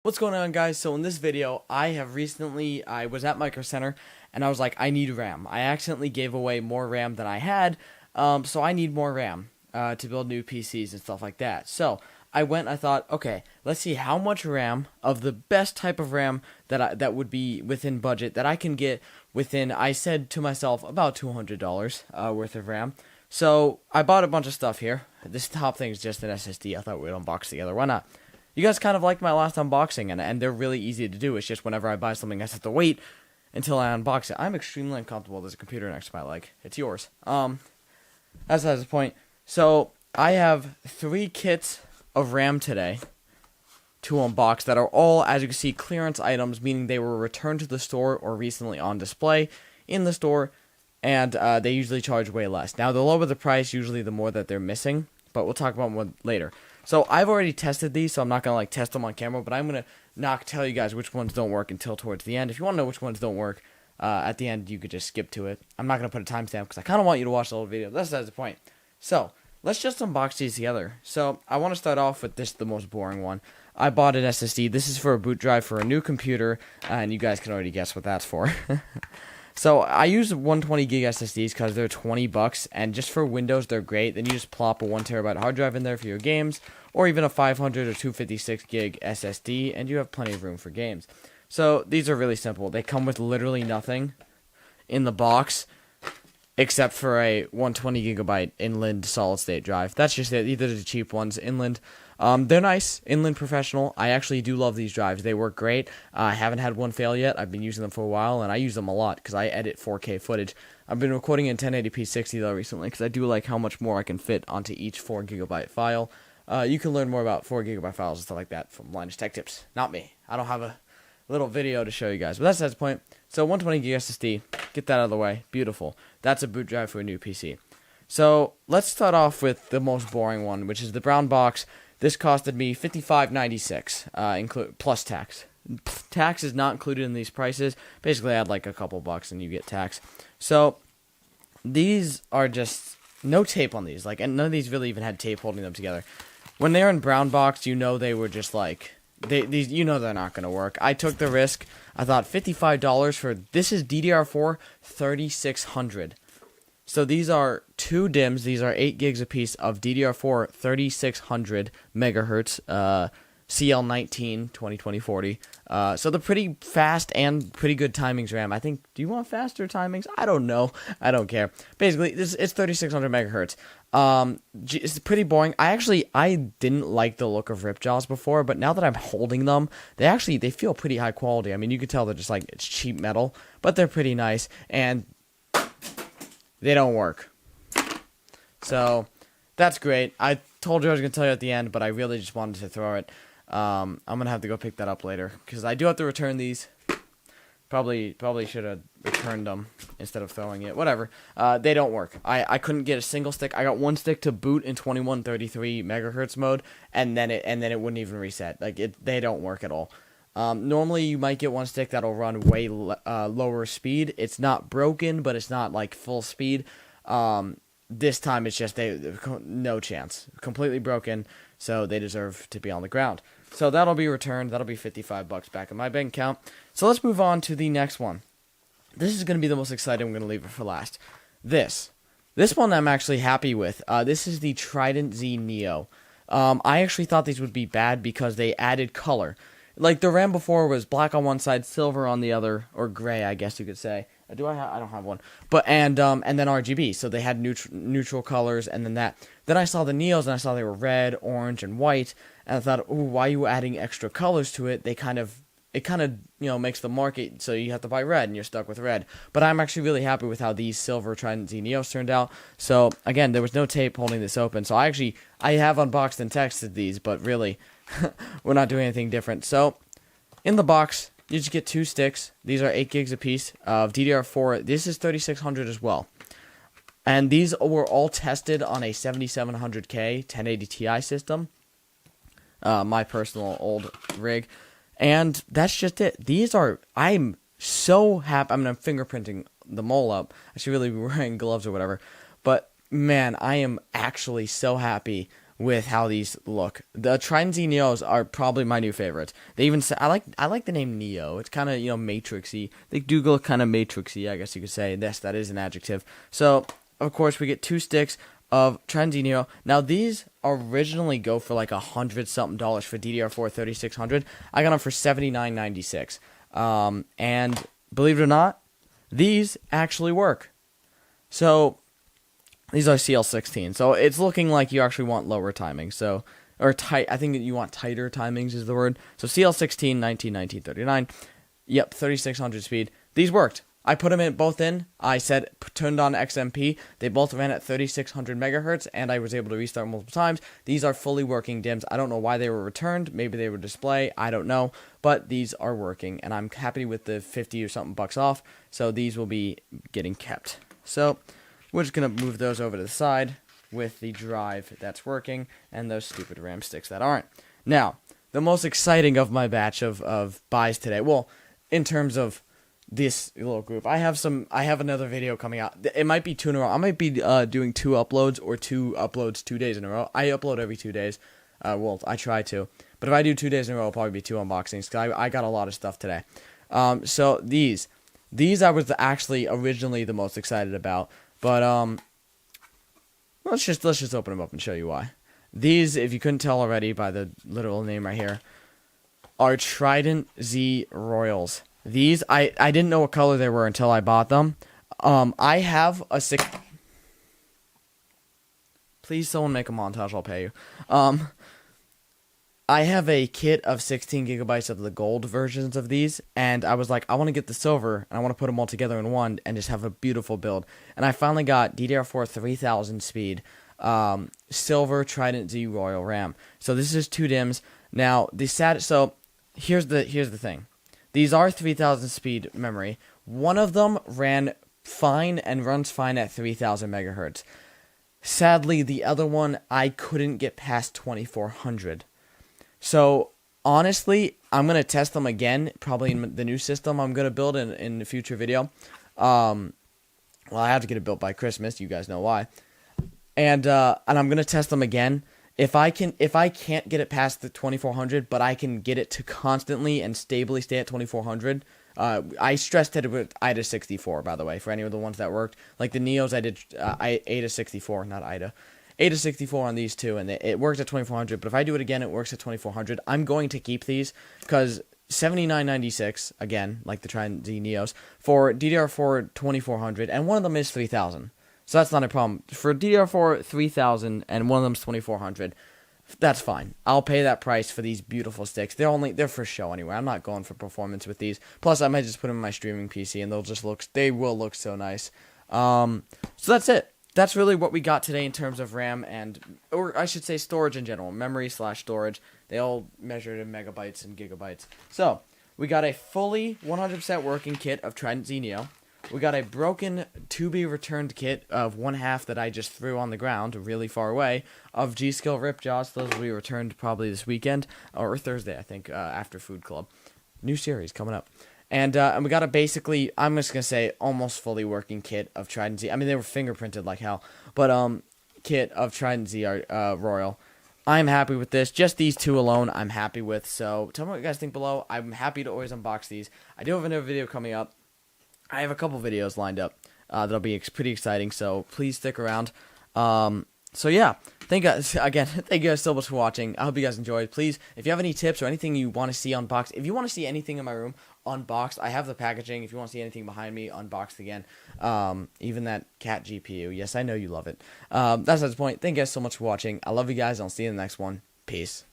What's going on, guys? So in this video, I was at Micro Center and I was like, I need RAM. I accidentally gave away more RAM than I had, so I need more RAM to build new PCs and stuff like that. So I thought, okay, let's see how much RAM of the best type of RAM that would be within budget that I can get within. I said to myself about $200 worth of RAM. So I bought a bunch of stuff here. This top thing is just an SSD. I thought we'd unbox together. Why not? You guys kind of liked my last unboxing, and they're really easy to do. It's just whenever I buy something, I just have to wait until I unbox it. I'm extremely uncomfortable. There's a computer next to my leg. It's yours. That's the point. So I have 3 kits of RAM today to unbox that are all, as you can see, clearance items, meaning they were returned to the store or recently on display in the store, and they usually charge way less. Now, the lower the price, usually the more that they're missing, but we'll talk about one later. So I've already tested these, so I'm not going to test them on camera, but I'm going to not tell you guys which ones don't work until towards the end. If you want to know which ones don't work, at the end, you could just skip to it. I'm not going to put a timestamp because I kind of want you to watch the whole video. That's the point. So let's just unbox these together. So I want to start off with the most boring one. I bought an SSD. This is for a boot drive for a new computer, and you guys can already guess what that's for. So I use 120 gig SSDs because they're $20, and just for Windows they're great. Then you just plop a 1 terabyte hard drive in there for your games, or even a 500 or 256 gig SSD, and you have plenty of room for games. So these are really simple. They come with literally nothing in the box except for a 120 gigabyte inland solid state drive. That's just it. These are the cheap ones, inland. They're nice, inland professional. I actually do love these drives. They work great. I haven't had one fail yet. I've been using them for a while, and I use them a lot because I edit 4K footage. I've been recording in 1080p 60 though recently because I do like how much more I can fit onto each 4 gigabyte file. You can learn more about 4 gigabyte files and stuff like that from Linus Tech Tips. Not me. I don't have a little video to show you guys, but that's the point. So 120 gig SSD, get that out of the way. Beautiful. That's a boot drive for a new PC. So let's start off with the most boring one, which is the brown box. This costed me $55.96, plus tax. Tax is not included in these prices. Basically, add like a couple bucks and you get tax. So these are just no tape on these. And none of these really even had tape holding them together. When they're in brown box, you know they were just these. You know they're not gonna work. I took the risk. I thought $55 for this is DDR4 3600. So these are 2 DIMMs. These are 8 gigs apiece of DDR4 3600 megahertz CL19 2020-40. So they're pretty fast and pretty good timings RAM. I think. Do you want faster timings? I don't know. I don't care. Basically, it's 3600 megahertz. It's pretty boring. I didn't like the look of Ripjaws before, but now that I'm holding them, they feel pretty high quality. I mean, you could tell they're just it's cheap metal, but they're pretty nice and they don't work. So that's great. I told you I was gonna tell you at the end, but I really just wanted to throw it. I'm gonna have to go pick that up later because I do have to return these. Probably should have returned them instead of throwing it. Whatever. They don't work. I couldn't get a single stick. I got one stick to boot in 2133 megahertz mode, and then it wouldn't even reset. They don't work at all. Normally you might get one stick that'll run way lower speed. It's not broken, but it's not full speed. This time it's just no chance. Completely broken, so they deserve to be on the ground. So that'll be returned. That'll be $55 back in my bank account. So let's move on to the next one. This is going to be the most exciting. I'm going to leave it for last. This one I'm actually happy with. This is the Trident Z Neo. I actually thought these would be bad because they added color. The RAM before was black on one side, silver on the other, or gray, I guess you could say. I don't have one. But and then RGB, so they had neutral colors, and then that. Then I saw the Neos, and I saw they were red, orange, and white, and I thought, ooh, why are you adding extra colors to it? It kind of makes the market so you have to buy red, and you're stuck with red. But I'm actually really happy with how these silver Trident Z Neos turned out. So again, there was no tape holding this open, so I have unboxed and texted these, but really, we're not doing anything different. So in the box, you just get 2 sticks. These are 8 gigs apiece of DDR4. This is 3600 as well. And these were all tested on a 7700K 1080 Ti system. My personal old rig. And that's just it. I'm so happy. I'm fingerprinting the mole up. I should really be wearing gloves or whatever. But man, I am actually so happy with how these look. The Trident Z Neos are probably my new favorites. They even say I like the name Neo. It's kind of, matrixy. They do look kind of matrixy, I guess you could say. Yes, that is an adjective. So of course we get 2 sticks of Transy Neo. Now these originally go for like $100 something for DDR4 3600. I got them for $79.96. And believe it or not, these actually work. So these are CL16. So it's looking like you actually want lower timing. So or tight. I think that you want tighter timings is the word. So CL16 1939. Yep, 3600 speed. These worked. I put them both in. I said turned on XMP. They both ran at 3600 megahertz, and I was able to restart multiple times. These are fully working DIMMs. I don't know why they were returned. Maybe they were display. I don't know, but these are working, and I'm happy with the 50 or something bucks off. So these will be getting kept. So we're just gonna move those over to the side with the drive that's working and those stupid RAM sticks that aren't. Now, the most exciting of my batch of buys today. Well, in terms of this little group, I have another video coming out. It might be 2 in a row. I might be doing 2 uploads or 2 uploads 2 days in a row. I upload every 2 days. Well, I try to, but if I do 2 days in a row, it'll probably be 2 unboxings because I got a lot of stuff today. So these I was actually originally the most excited about, but let's just open them up and show you why. These, if you couldn't tell already by the literal name right here, are Trident Z Royals. These, I didn't know what color they were until I bought them. I have a Please, someone make a montage. I'll pay you. I have a kit of 16 gigabytes of the gold versions of these, and I was like, I want to get the silver, and I want to put them all together in one and just have a beautiful build. And I finally got DDR4 3000 speed, silver Trident Z Royal RAM. So this is 2 DIMMs. Now so here's the thing. These are 3000 speed memory. One of them ran fine and runs fine at 3000 megahertz. Sadly, the other one I couldn't get past 2400. So honestly, I'm gonna test them again, probably in the new system I'm gonna build in the future video. Well, I have to get it built by Christmas. You guys know why. And I'm gonna test them again. If I can't get it past the 2400, but I can get it to constantly and stably stay at 2400. I stress tested it with IDA 64, by the way, for any of the ones that worked. Like the Neos, I did IDA 64, not IDA. AIDA 64 on these two, and it works at 2400. But if I do it again, it works at 2400. I'm going to keep these because $79.96 again, like the Trident Z Neos, for DDR4 2400, and one of them is 3000. So that's not a problem. For DDR4 3000 and one of them's 2400, that's fine. I'll pay that price for these beautiful sticks. They're for show anyway. I'm not going for performance with these. Plus, I might just put them in my streaming PC, and they will look so nice. So that's it. That's really what we got today in terms of RAM or I should say storage in general, memory/storage. They all measured in megabytes and gigabytes. So we got a fully 100% working kit of Trident Z Neo. We got a broken to-be-returned kit of 1/2 that I just threw on the ground really far away of G-Skill Ripjaws. Those will be returned probably this weekend or Thursday, I think, after Food Club. New series coming up. And we got a basically, I'm just going to say, almost fully working kit of Trident Z. I mean, they were fingerprinted like hell. But kit of Trident Z Royal. I'm happy with this. Just these 2 alone, I'm happy with. So tell me what you guys think below. I'm happy to always unbox these. I do have another video coming up. I have a couple videos lined up that'll be pretty exciting. So please stick around. So yeah, thank you guys again. Thank you guys so much for watching. I hope you guys enjoyed. Please, if you have any tips or anything you want to see unboxed, if you want to see anything in my room unboxed, I have the packaging. If you want to see anything behind me unboxed again, even that cat GPU. Yes, I know you love it. That's the point. Thank you guys so much for watching. I love you guys. I'll see you in the next one. Peace.